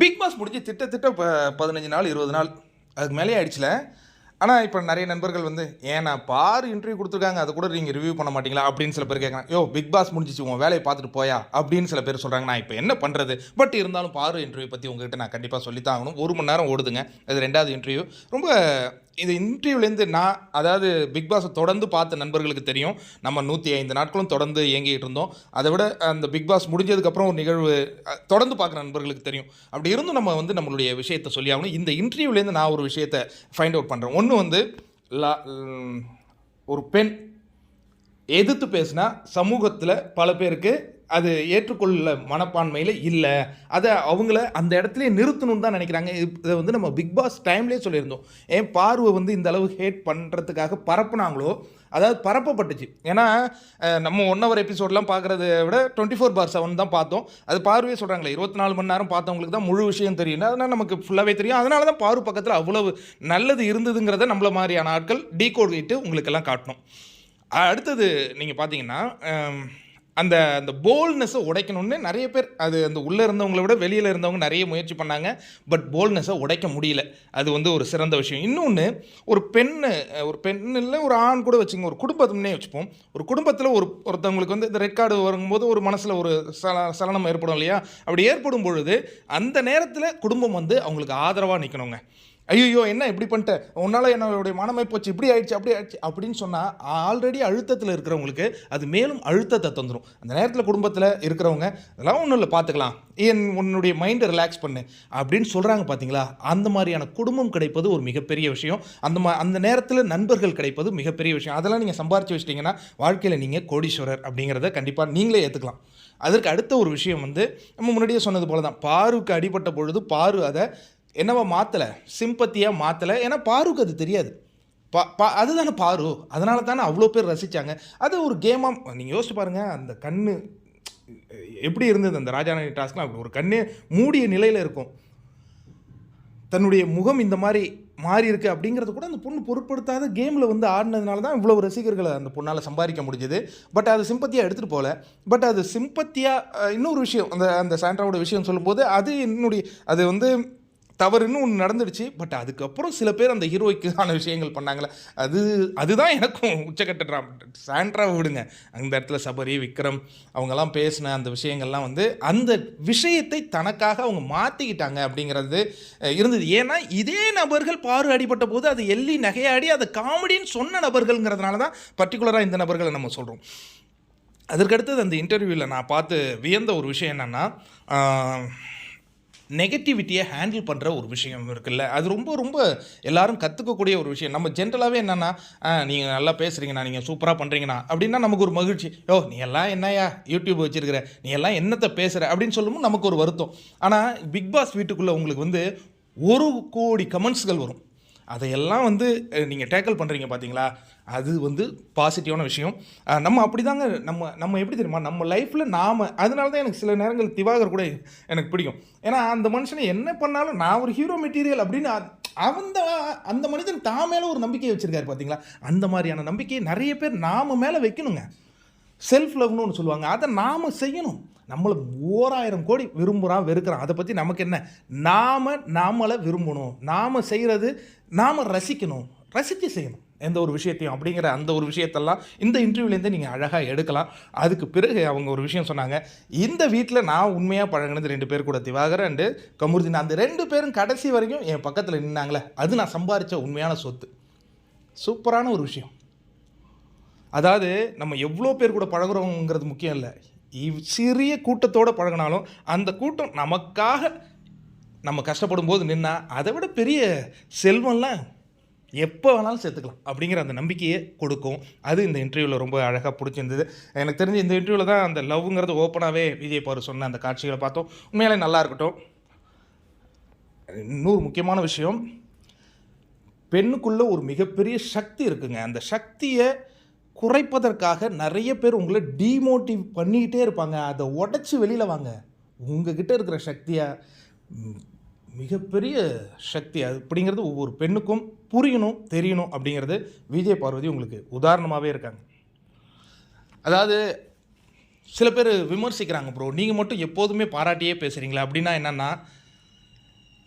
Big pass முடிஞ்சு திட்ட 15 நாள் 20 நாள் அதுக்கு மேலே ஆயிடுச்சுல. ஆனால் இப்போ நிறைய நண்பர்கள் வந்து ஏன் நான் பாரு இன்டர்வியூ கொடுத்துருக்காங்க, அதை கூட நீங்கள் ரிவ்யூ பண்ண மாட்டீங்களா அப்படின்னு சில பேர் கேட்குறாங்க. யோ பிக் பாஸ் முடிஞ்சிச்சு, உன் வேலையை பார்த்துட்டு போயா அப்படின்னு சில பேர் சொல்கிறாங்க. நான் இப்போ என்ன பண்ணுறது, பட் இருந்தாலும் பாரு இன்டர்வியூ பற்றி உங்ககிட்ட நான் கண்டிப்பாக சொல்லித்தான் ஆகணும். 1 மணி நேரம் ஓடுதுங்க, அது 2வது இன்டர்வியூ. ரொம்ப இது இன்டர்வியூலேருந்து நான் அதாவது பிக் பாஸை தொடர்ந்து பார்த்த நண்பர்களுக்கு தெரியும், நம்ம 105 நாட்களும் தொடர்ந்து இயங்கிட்டு இருந்தோம். அதை விட அந்த பிக் பாஸ் முடிஞ்சதுக்கப்புறம் ஒரு நிகழ்வு தொடர்ந்து பார்க்குற நண்பர்களுக்கு தெரியும். அப்படி இருந்தும் நம்ம வந்து நம்மளுடைய விஷயத்தை சொல்லி ஆகணும். இந்த இன்டர்வியூலேருந்து நான் ஒரு விஷயத்தை ஃபைண்ட் அவுட் பண்ணுறேன். ஒன்று வந்து ஒரு பெண் எதிர்த்து பேசினா சமூகத்தில் பல பேருக்கு அது ஏற்றுக்கொள்ள மனப்பான்மையில் இல்லை, அதை அவங்கள அந்த இடத்துலையே நிறுத்தணும்னு தான் நினைக்கிறாங்க. இதை வந்து நம்ம பிக் பாஸ் டைம்லேயே சொல்லியிருந்தோம். ஏன் பார்வை வந்து இந்த அளவு ஹேட் பண்ணுறதுக்காக பரப்புனாங்களோ, அதாவது பரப்பப்பட்டுச்சு. ஏன்னா நம்ம 1 hour எபிசோடெலாம் பார்க்குறத விட 24/7 தான் பார்த்தோம். அது பார்வையே சொல்கிறாங்களே 24 மணி நேரம் பார்த்தவங்களுக்கு தான் முழு விஷயம் தெரியும். அதனால் நமக்கு ஃபுல்லாகவே தெரியும். அதனால தான் பார்வை பக்கத்தில் அவ்வளவு நல்லது இருந்ததுங்கிறத நம்மள மாதிரியான ஆட்கள் டீகோட் இட்டு உங்களுக்கெல்லாம் காட்டணும். அடுத்தது நீங்கள் பார்த்தீங்கன்னா அந்த அந்த போல்ட்னஸை உடைக்கணும்னு நிறைய பேர், அது அந்த உள்ளே இருந்தவங்களை விட வெளியில் இருந்தவங்க நிறைய முயற்சி பண்ணாங்க. பட் போல்ட்னஸை உடைக்க முடியல. அது வந்து ஒரு சிறந்த விஷயம். இன்னொன்று, ஒரு பெண் இல்லை ஒரு ஆண் கூட வச்சுங்க, ஒரு குடும்பத்துன்னே வச்சுப்போம். ஒரு குடும்பத்தில் ஒருத்தவங்களுக்கு வந்து இந்த ரெட் கார்டு வரும்போது ஒரு மனசில் ஒரு சலனம் ஏற்படும் இல்லையா? அப்படி ஏற்படும் பொழுது அந்த நேரத்தில் குடும்பம் வந்து அவங்களுக்கு ஆதரவாக நிற்கணுங்க. ஐயோ என்ன இப்படி பண்ணிட்ட, உன்னால் என்னுடைய மனமை போச்சு, இப்படி ஆயிடுச்சு அப்படி ஆயிடுச்சு அப்படின்னு சொன்னால் ஆல்ரெடி அழுத்தத்தில் இருக்கிறவங்களுக்கு அது மேலும் அழுத்தத்தை தந்துடும். அந்த நேரத்தில் குடும்பத்தில் இருக்கிறவங்க அதெல்லாம் ஒன்றும் இல்லை பார்த்துக்கலாம், உன்னுடைய மைண்டை ரிலாக்ஸ் பண்ணு அப்படின்னு சொல்கிறாங்க. பார்த்தீங்களா, அந்த மாதிரியான குடும்பம் கிடைப்பது ஒரு மிகப்பெரிய விஷயம். அந்த நேரத்தில் நண்பர்கள் கிடைப்பது மிகப்பெரிய விஷயம். அதெல்லாம் நீங்கள் சம்பாரித்து வச்சிட்டிங்கன்னா வாழ்க்கையில் நீங்கள் கோடீஸ்வரர் அப்படிங்கிறத கண்டிப்பாக நீங்களே ஏற்றுக்கலாம். அதற்கு அடுத்த ஒரு விஷயம் வந்து நம்ம முன்னாடியே சொன்னது போல தான், பாருக்கு அடிபட்ட பொழுது பாரு அதை என்னவா மாற்றலை, சிம்பத்தியாக மாற்றலை. ஏன்னா பாருக்கு அது தெரியாது. அதுதானே பாரு, அதனால தானே அவ்வளோ பேர் ரசித்தாங்க. அது ஒரு கேமாக நீங்கள் யோசிச்சு பாருங்கள். அந்த கண்ணு எப்படி இருந்தது அந்த ராஜாராணி டாஸ்க்லாம், அப்படி ஒரு கண்ணே மூடிய நிலையில் இருக்கும். தன்னுடைய முகம் இந்த மாதிரி மாறி இருக்குது அப்படிங்கிறது கூட அந்த பொண்ணு பொருட்படுத்தாத கேமில் வந்து ஆடினதுனால தான் இவ்வளோ ரசிகர்களை அந்த பொண்ணால் சம்பாதிக்க முடிஞ்சது. பட் அது சிம்பத்தியாக எடுத்துகிட்டு போகல. பட் அது சிம்பத்தியாக இன்னொரு விஷயம், அந்த சாண்ட்ராவோட விஷயம் சொல்லும்போது அது வந்து தவறுன்னு ஒன்று நடந்துடுச்சு. பட் அதுக்கப்புறம் சில பேர் அந்த ஹீரோய்க்கான விஷயங்கள் பண்ணாங்களே, அதுதான் எனக்கும் உச்சக்கட்ட. சாண்ட்ராவை விடுங்க, அந்த இடத்துல சபரி விக்ரம் அவங்கெல்லாம் பேசின அந்த விஷயங்கள்லாம் வந்து அந்த விஷயத்தை தனக்காக அவங்க மாற்றிக்கிட்டாங்க அப்படிங்கிறது இருந்தது. ஏன்னா இதே நபர்கள் பாரு அடிபட்ட போது அது எள்ளி நகையாடி அதை காமெடின்னு சொன்ன நபர்கள்ங்கிறதுனால தான் பர்டிகுலராக இந்த நபர்களை நம்ம சொல்கிறோம். அதற்கடுத்தது அந்த இன்டர்வியூவில் நான் பார்த்து வியந்த ஒரு விஷயம் என்னென்னா, நெகட்டிவிட்டியை ஹேண்டில் பண்ணுற ஒரு விஷயம் இருக்குல்ல, அது ரொம்ப ரொம்ப எல்லாரும் கற்றுக்கக்கூடிய ஒரு விஷயம். நம்ம ஜென்ரலாகவே என்னென்னா, நீங்கள் நல்லா பேசுகிறீங்கண்ணா, நீங்கள் சூப்பராக பண்ணுறீங்கண்ணா அப்படின்னா நமக்கு ஒரு மகிழ்ச்சி. நீ எல்லாம் என்னையா யூடியூப் வச்சுருக்கிற, நீ எல்லாம் என்னத்தை பேசுகிற அப்படின்னு சொல்லும்போது நமக்கு ஒரு வருத்தம். ஆனால் பிக் பாஸ் வீட்டுக்குள்ளே உங்களுக்கு வந்து 1 கோடி கமெண்ட்ஸ்கள் வரும். அதையெல்லாம் வந்து நீங்கள் டேக்கிள் பண்ணுறீங்க பார்த்தீங்களா, அது வந்து பாசிட்டிவான விஷயம். நம்ம அப்படி தாங்க, நம்ம எப்படி தெரியுமா, நம்ம லைஃப்பில் அதனால தான் எனக்கு சில நேரங்கள் திவாகர் கூட எனக்கு பிடிக்கும். ஏன்னா அந்த மனுஷனை என்ன பண்ணாலும் நான் ஒரு ஹீரோ மெட்டீரியல் அப்படின்னு அந்த மனிதன் தான் மேலே ஒரு நம்பிக்கையை வச்சுருக்காரு பார்த்தீங்களா. அந்த மாதிரியான நம்பிக்கையை நிறைய பேர் நாம் மேலே வைக்கணுங்க. செல்ஃப் லவ்னு ஒன்று சொல்லுவாங்க, அதை நாம் செய்யணும். நம்மளை 1000 கோடி விரும்புகிறான் வெறுக்கிறான், அதை பற்றி நமக்கு என்ன. நாமளை விரும்பணும், நாம் செய்கிறது நாம் ரசிக்கணும், ரசித்து செய்யணும் எந்த ஒரு விஷயத்தையும் அப்படிங்கிற அந்த ஒரு விஷயத்தெல்லாம் இந்த இன்டர்வியூலேருந்து நீங்கள் அழகாக எடுக்கலாம். அதுக்கு பிறகு அவங்க ஒரு விஷயம் சொன்னாங்க, இந்த வீட்டில் நான் உண்மையாக பழகினது 2 பேர் கூட, திவாகர் அண்டு கமுருதீன். அந்த 2 பேரும் கடைசி வரைக்கும் என் பக்கத்தில் நின்னாங்களே, அது நான் சம்பாதிச்ச உண்மையான சொத்து. சூப்பரான ஒரு விஷயம். அதாவது நம்ம எவ்வளோ பேர் கூட பழகுறோங்கிறது முக்கியம் இல்லை, சிறிய கூட்டத்தோடு பழகினாலும் அந்த கூட்டம் நமக்காக நம்ம கஷ்டப்படும் போது நின்னா அதை விட பெரிய செல்வம்லாம் எப்போ வேணாலும் சேர்த்துக்கலாம் அப்படிங்கிற அந்த நம்பிக்கையை கொடுக்கும். அது இந்த இன்டர்வியூவில் ரொம்ப அழகாக பிடிச்சிருந்தது. எனக்கு தெரிஞ்சு இந்த இன்டர்வியூவில் தான் அந்த லவ்ங்கிறது ஓப்பனாகவே விஜய் பாரு சொன்ன அந்த காட்சிகளை பார்த்தோம். உண்மையிலே நல்லா இருக்கட்டும். இன்னொரு முக்கியமான விஷயம், பெண்ணுக்குள்ளே ஒரு மிகப்பெரிய சக்தி இருக்குங்க. அந்த சக்தியை குறைப்பதற்காக நிறைய பேர் உங்களை டீமோட்டிவ் பண்ணிக்கிட்டே இருப்பாங்க. அதை உடச்சி வெளியில் வாங்க. உங்ககிட்ட இருக்கிற சக்தியாக மிகப்பெரிய சக்தி அது அப்படிங்கிறது ஒவ்வொரு பெண்ணுக்கும் புரியணும், தெரியணும். அப்படிங்கிறது விஜய் பார்வதி உங்களுக்கு உதாரணமாகவே இருக்காங்க. அதாவது சில பேர் விமர்சிக்கிறாங்க, ப்ரோ நீங்கள் மட்டும் எப்போதுமே பாராட்டியே பேசுகிறீங்களா அப்படின்னா என்னென்னா,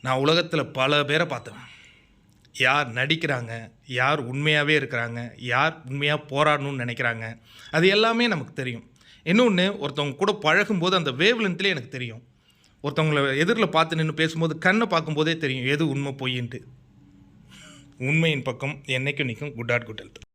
நான் உலகத்தில் பல பேரை பார்த்தேன். யார் நடிக்கிறாங்க, யார் உண்மையாகவே இருக்கிறாங்க, யார் உண்மையாக போராடணும்னு நினைக்கிறாங்க, அது எல்லாமே நமக்கு தெரியும். இன்னொன்று, ஒருத்தவங்க கூட பழகும்போது அந்த வேவ் லென்த்லேயே எனக்கு தெரியும். ஒருத்தவங்கள எதிரில் பார்த்து நின்று பேசும்போது கண்ணை பார்க்கும்போதே தெரியும் எது உண்மை பொய்ன்ட்டு. உண்மையின் பக்கம் என்னைக்கும் நிற்கும். Good and good health.